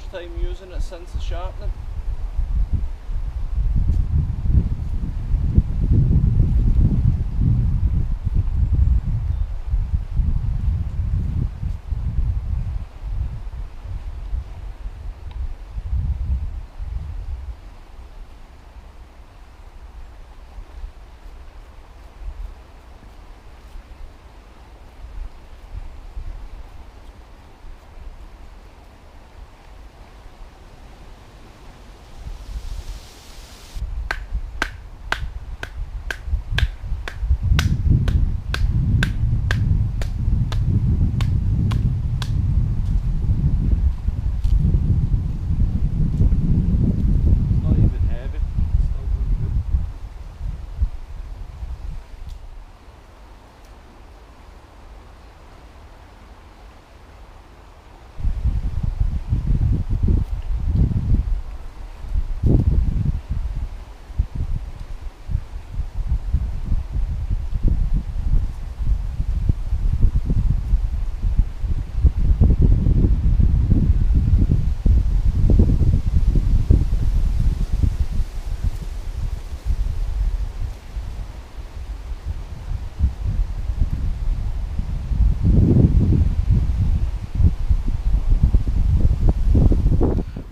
first time using it since the sharpening.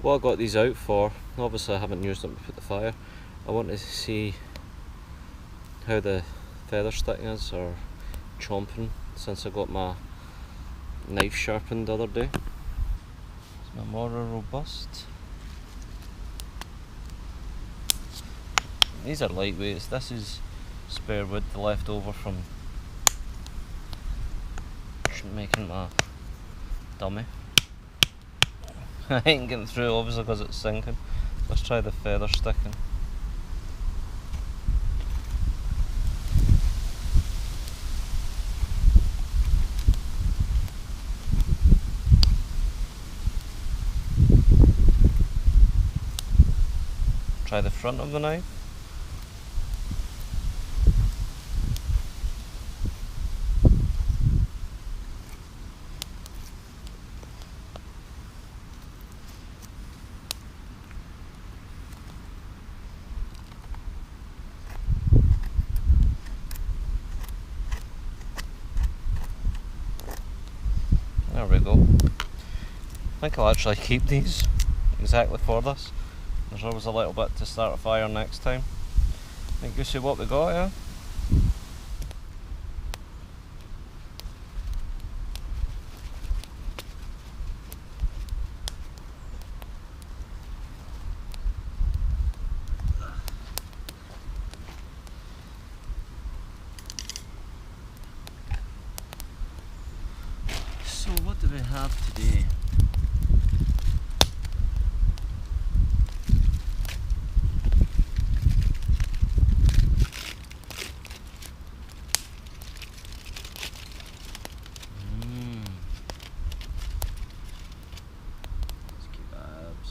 What I got these out for, obviously I haven't used them to put the fire. I wanted to see how the feather sticking is, or chomping, since I got my knife sharpened the other day. It's my more robust. These are lightweights. This is spare wood left over from making my dummy. I ain't getting through obviously because it's sinking. Let's try the feather sticking. Try the front of the knife. There we go. I think I'll actually keep these exactly for this. There's always a little bit to start a fire next time. I think you see what we got, yeah? So what do we have today? Kebabs.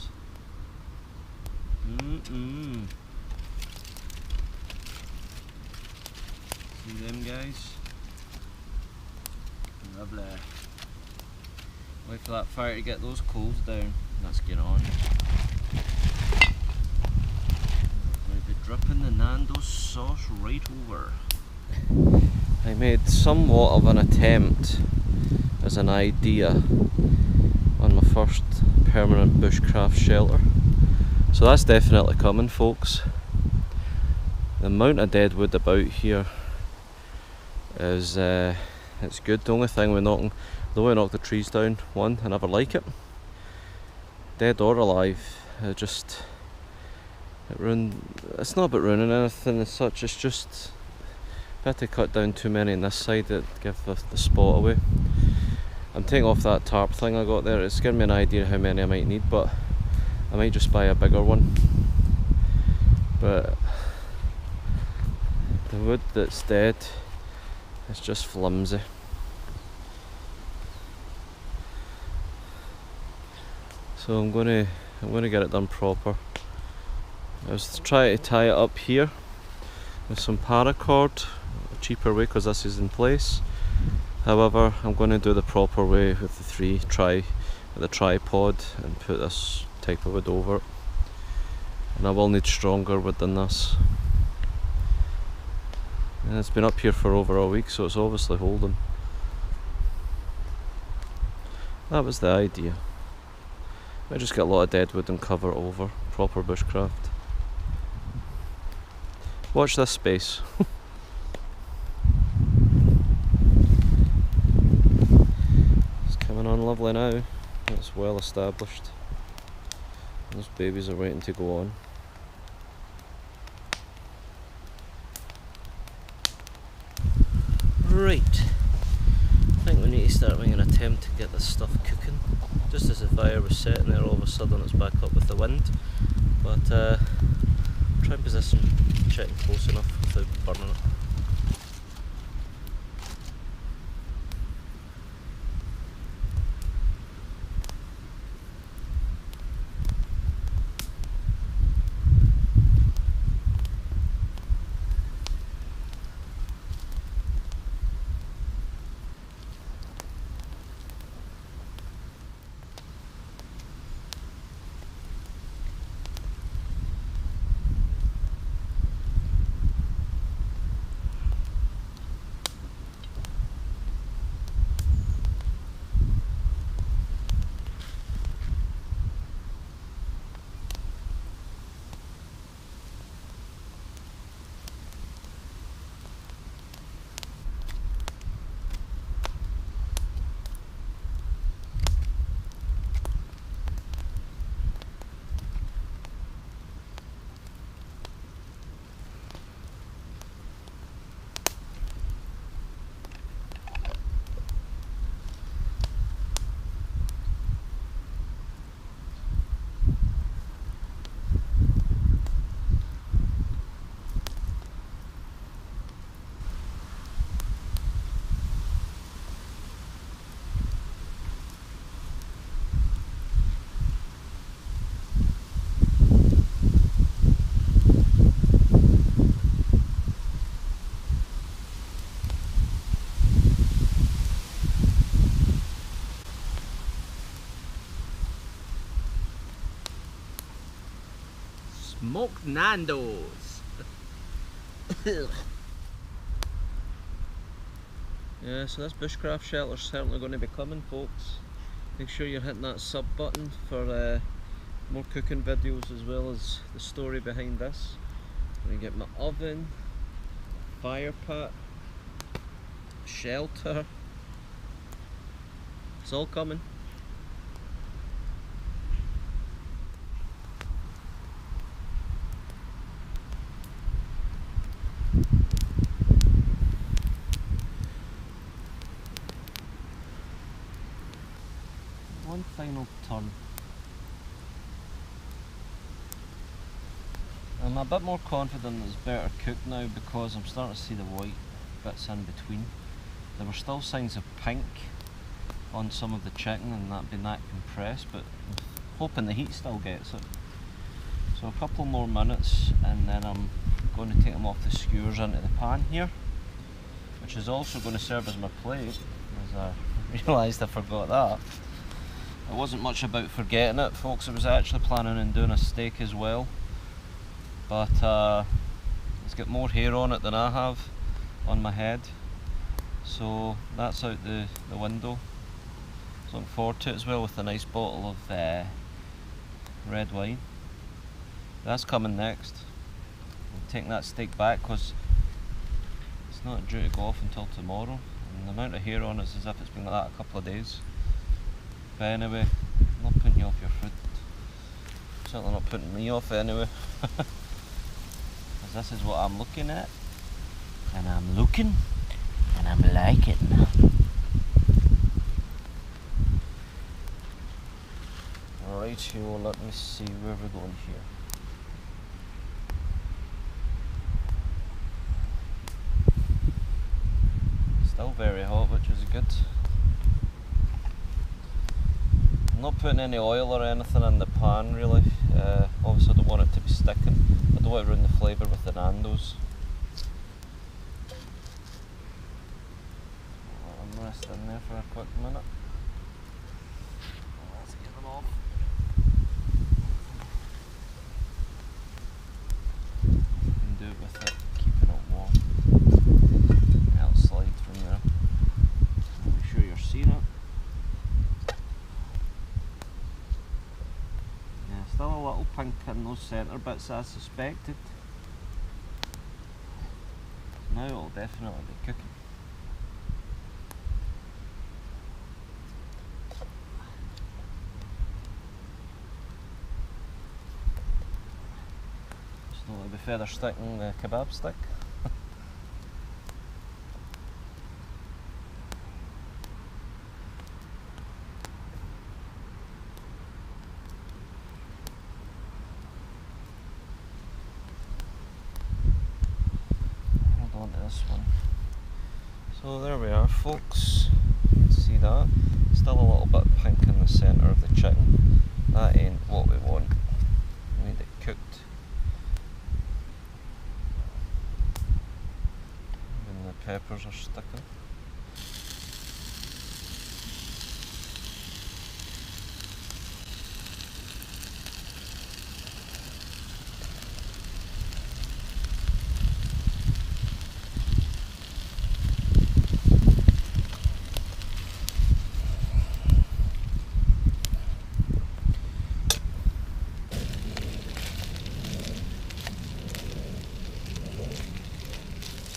See them guys? Lovely. Wait for that fire to get those coals down. Let's get on. We'll be dripping the Nandos sauce right over. I made somewhat of an attempt as an idea on my first permanent bushcraft shelter. So that's definitely coming, folks. The amount of dead wood about here is it's good. The only thing the way I knock the trees down, one, I never like it. Dead or alive, it ruined. It's not about ruining anything as such. It's just I had to cut down too many on this side that give the spot away. I'm taking off that tarp thing I got there. It's giving me an idea how many I might need, but I might just buy a bigger one. But the wood that's dead is just flimsy. So I'm gonna get it done proper. I was trying to tie it up here with some paracord, a cheaper way because this is in place. However, I'm going to do the proper way with the three, try the tripod and put this type of wood over it. And I will need stronger wood than this. And it's been up here for over a week, so it's obviously holding. That was the idea. Might just get a lot of dead wood and cover it over. Proper bushcraft. Watch this space. It's coming on lovely now. It's well established. Those babies are waiting to go on. Right. I think we need to start making an attempt to get this stuff cooking. Just as the fire was setting there, all of a sudden it's back up with the wind. But try and position chicken close enough without burning it. Smoked Nandos. Yeah, so this bushcraft shelter's certainly going to be coming, folks. Make sure you're hitting that sub button for more cooking videos, as well as the story behind this. I'm going to get my oven, fire pit, shelter. It's all coming. One final turn. I'm a bit more confident it's better cooked now because I'm starting to see the white bits in between. There were still signs of pink on some of the chicken and that being that compressed, but I'm hoping the heat still gets it. So a couple more minutes and then I'm going to take them off the skewers into the pan here, which is also going to serve as my plate, as I realised I forgot that. It wasn't much about forgetting it, folks. I was actually planning on doing a steak as well, but it's got more hair on it than I have on my head, so that's out the window. So looking forward to it as well, with a nice bottle of red wine. That's coming next. I'm taking that steak back because it's not due to go off until tomorrow, and the amount of hair on it is as if it's been like that a couple of days. But anyway, I'm not putting you off your food. Certainly not putting me off anyway. Because this is what I'm looking at. And I'm looking. And I'm liking. Alright, so let me see where we're going here. Still very hot, which is good. I'm not putting any oil or anything in the pan really. Obviously I don't want it to be sticking. I don't want to ruin the flavour with the Nandos. I'm rest in there for a quick minute. Let's those centre bits I suspected. Now it'll definitely be cooking. Just not to be further sticking the kebab stick. This one. So there we are, folks. See that? Still a little bit pink in the centre of the chicken. That ain't what we want. We need it cooked. Even the peppers are sticking.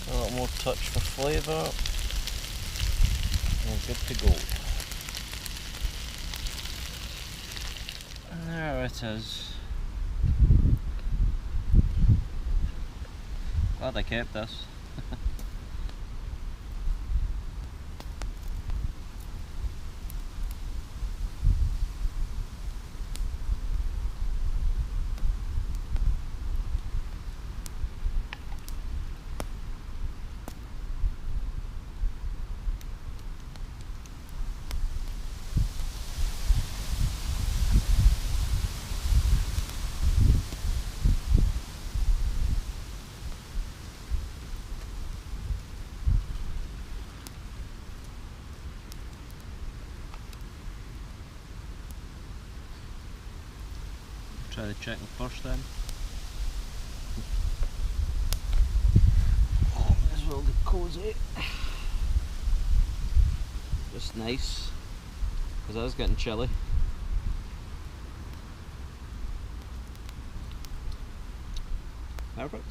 A little more touch for flavour, and good to go. And there it is. Glad I kept this. Try the chicken first then. Oh, may as well get cosy. Just nice, because I was getting chilly. Perfect.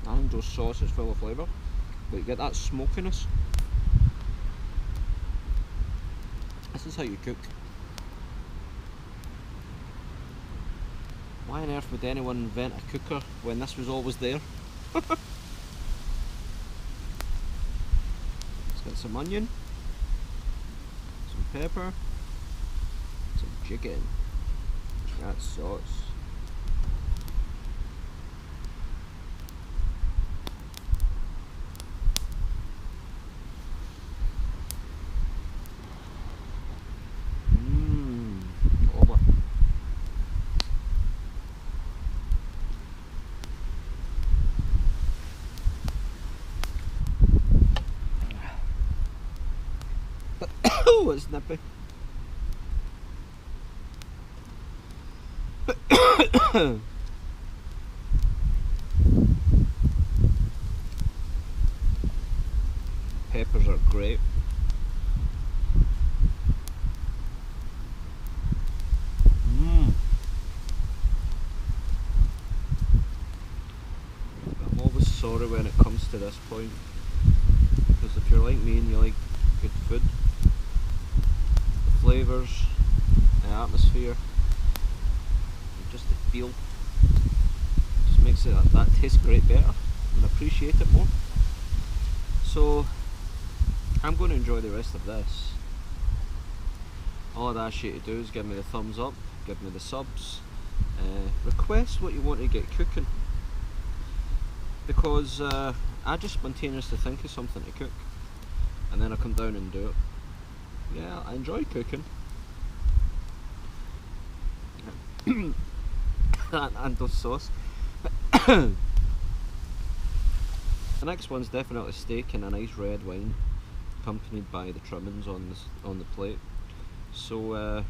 Nandos sauce is full of flavour, but you get that smokiness. This is how you cook. Why on earth would anyone invent a cooker when this was always there? Let's get some onion, some pepper, some chicken, that sauce. Oh, it's nippy. Peppers are great. I'm always sorry when it comes to this point, because if you're like me and you like good food, flavours, the atmosphere, and just the feel, just makes it that tastes great better and appreciate it more. So I'm going to enjoy the rest of this. All I'd ask you to do is give me the thumbs up, give me the subs, request what you want to get cooking, because I just spontaneously think of something to cook and then I come down and do it. Yeah, I enjoy cooking. That Nandos sauce. The next one's definitely steak and a nice red wine, accompanied by the trimmings on the plate. So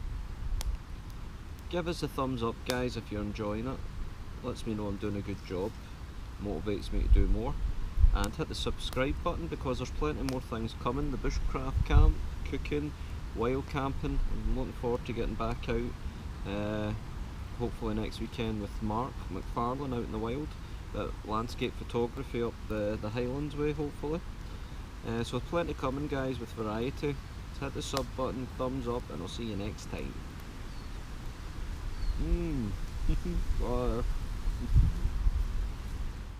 give us a thumbs up, guys, if you're enjoying it. Lets me know I'm doing a good job, motivates me to do more. And hit the subscribe button, because there's plenty more things coming. The Bushcraft camp, cooking, wild camping. I'm looking forward to getting back out. Hopefully next weekend with Mark McFarlane out in the wild. Landscape photography up the Highlands way, hopefully. So plenty coming, guys, with variety. Hit the sub button, thumbs up, and I'll see you next time. Bye.